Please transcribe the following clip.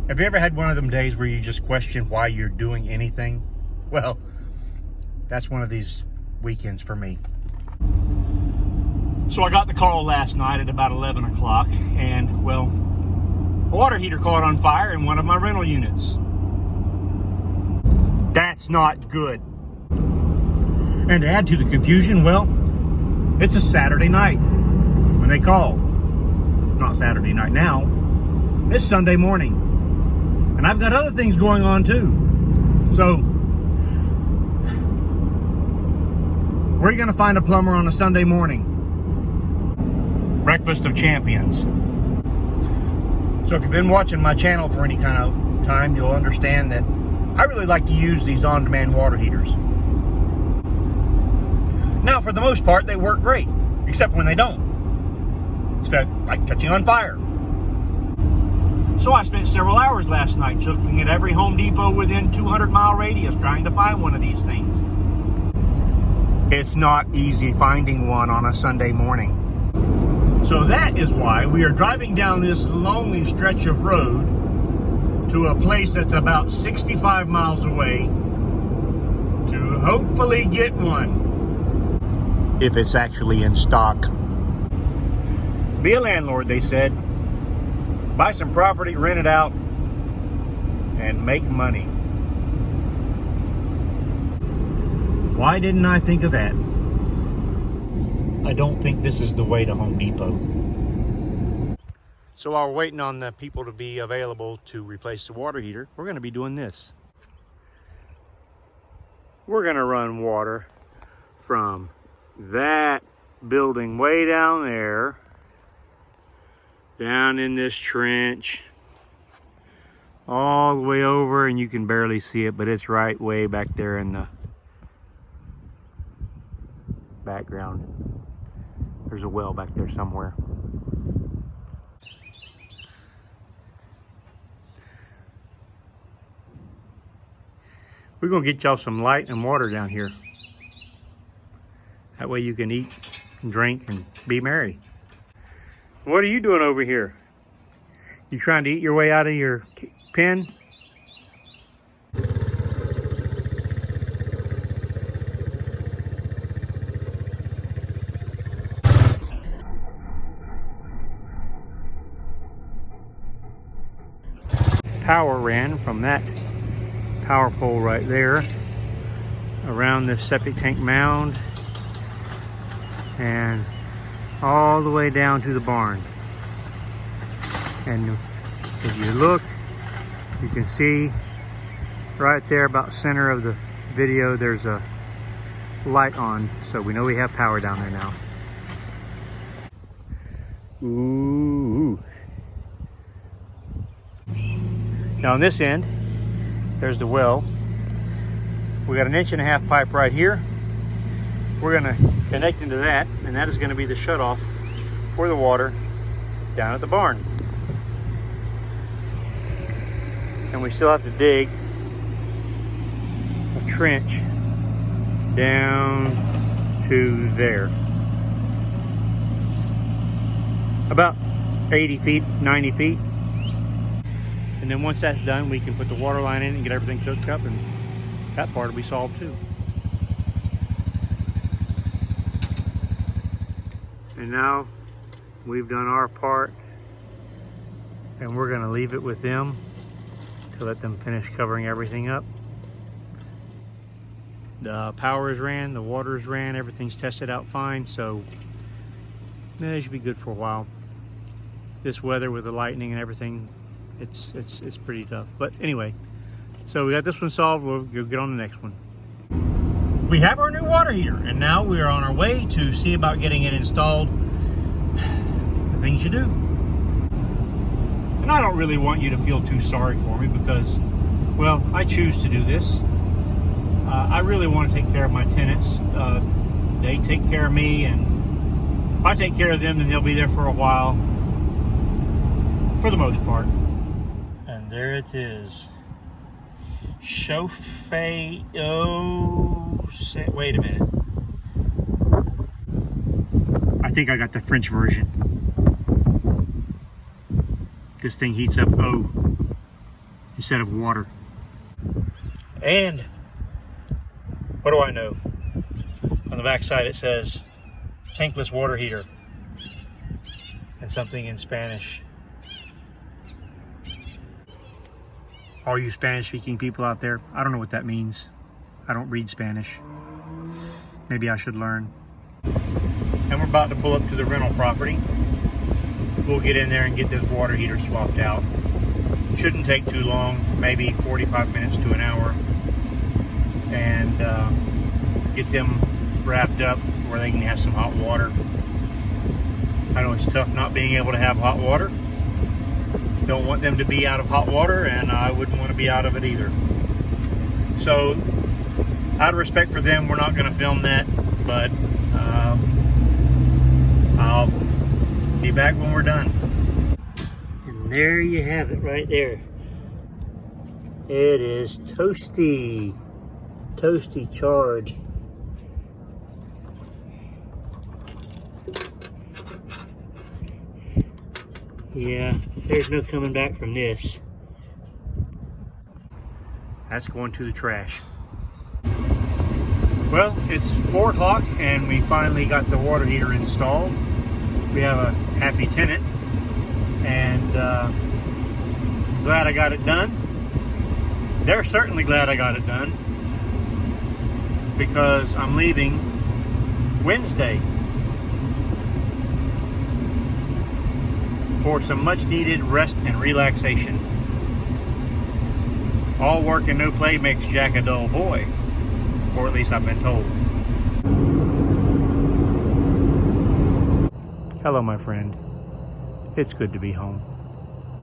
Have you ever had one of them days where you just question why you're doing anything? Well, that's one of these weekends for me. So I got the call last night at about 11 o'clock, and well, a water heater caught on fire in one of my rental units. That's not good. And to add to the confusion, well, it's a Saturday night when they call. Not Saturday night now, it's Sunday morning. And I've got other things going on too. So, where are you going to find a plumber on a Sunday morning? Breakfast of Champions. So if you've been watching my channel for any kind of time, you'll understand that I really like to use these on-demand water heaters. Now, for the most part, they work great, except when they don't. Except like catching on fire. So I spent several hours last night looking at every Home Depot within 200-mile radius trying to find one of these things. It's not easy finding one on a Sunday morning. So that is why we are driving down this lonely stretch of road to a place that's about 65 miles away to hopefully get one. If it's actually in stock. Be a landlord, they said. Buy some property, rent it out, and make money. Why didn't I think of that? I don't think this is the way to Home Depot. So while we're waiting on the people to be available to replace the water heater, we're going to be doing this. We're going to run water from that building way down there, down in this trench, all the way over, and you can barely see it, but it's right way back there in the background. There's a well back there somewhere. We're gonna get y'all some light and water down here. That way you can eat and drink and be merry. What are you doing over here? You trying to eat your way out of your pen? Power ran from that power pole right there around the septic tank mound and all the way down to the barn. And if you look, you can see right there about center of the video there's a light on, so we know we have power down there now. Ooh. Now on this end there's the well. We got an 1.5 inch pipe right here. We're going to connect into that, and that is going to be the shutoff for the water down at the barn. And we still have to dig a trench down to there. About 80 feet, 90 feet. And then once that's done, we can put the water line in and get everything cooked up, and that part will be solved too. And now we've done our part, and we're gonna leave it with them to let them finish covering everything up. The power is ran, the water is ran, everything's tested out fine, so it should be good for a while. This weather with the lightning and everything, it's pretty tough. But anyway, so we got this one solved. We'll get on the next one. We have our new water heater, and now we are on our way to see about getting it installed. The things you do. And I don't really want you to feel too sorry for me because, well, I choose to do this. I really want to take care of my tenants. They take care of me, and if I take care of them, then they'll be there for a while, for the most part. And there it is. Chauffe. Wait a minute. I think I got the French version. This thing heats up instead of water. And what do I know? On the back side it says tankless water heater and something in Spanish. All you Spanish speaking people out there, I don't know what that means. I don't read Spanish. Maybe I should learn. And we're about to pull up to the rental property. We'll get in there and get this water heater swapped out. Shouldn't take too long, maybe 45 minutes to an hour. And get them wrapped up where they can have some hot water. I know it's tough not being able to have hot water. Don't want them to be out of hot water, and I wouldn't want to be out of it either. So, out of respect for them, we're not going to film that, but I'll be back when we're done. And there you have it right there. It is toasty. Toasty charred. Yeah, there's no coming back from this. That's going to the trash. Well, it's 4 o'clock and we finally got the water heater installed. We have a happy tenant, and glad I got it done. They're certainly glad I got it done, because I'm leaving Wednesday for some much needed rest and relaxation. All work and no play makes Jack a dull boy, or at least I've been told. Hello, my friend. It's good to be home.